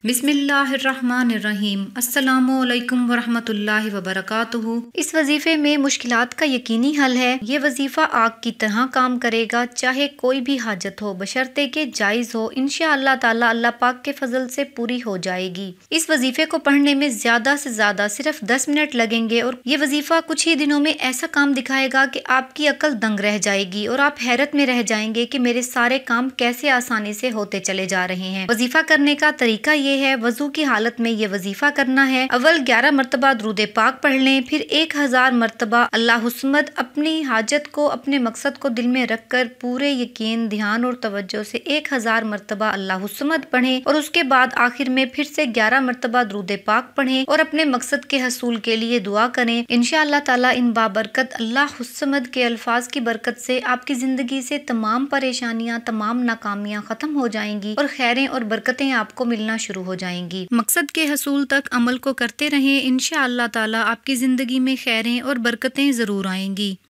بسم اللہ الرحمن الرحیم۔ السلام علیکم ورحمۃ اللہ وبرکاتہ۔ اس وظیفے میں مشکلات کا یقینی حل ہے۔ یہ وظیفہ آگ کی طرح کام کرے گا، چاہے کوئی بھی حاجت ہو، بشرطے کہ جائز ہو۔ انشاءاللہ تعالی اللہ پاک کے فضل سے پوری ہو جائے گی۔ اس وظیفے کو پڑھنے میں زیادہ سے زیادہ صرف 10 منٹ لگیں گے، اور یہ وظیفہ کچھ ہی دنوں میں ایسا کام دکھائے گا کہ آپ کی عقل دنگ رہ جائے گی اور آپ حیرت میں رہ جائیں گے کہ میرے سارے کام کیسے آسانی سے ہوتے چلے جا رہے ہیں۔ وظیفہ کرنے کا طریقہ یہ ہے، وضو کی حالت میں یہ وظیفہ کرنا ہے۔ اول 11 مرتبہ درود پاک پڑھ لیں، پھر 1000 مرتبہ اللہ الصمد۔ اپنی حاجت کو، اپنے مقصد کو دل میں رکھ کر پورے یقین، دھیان اور توجہ سے 1000 مرتبہ اللہ الصمد پڑھیں، اور اس کے بعد آخر میں پھر سے 11 مرتبہ درود پاک پڑھیں اور اپنے مقصد کے حصول کے لیے دعا کریں۔ انشاءاللہ تعالی ان بابرکت اللہ الصمد کے الفاظ کی برکت سے آپ کی زندگی سے تمام پریشانیاں، تمام ناکامیاں ختم ہو جائیں گی اور خیریں اور برکتیں آپ کو ملنا شروع ہو جائیں گی۔ مقصد کے حصول تک عمل کو کرتے رہیں، انشاءاللہ تعالی آپ کی زندگی میں خیریں اور برکتیں ضرور آئیں گی۔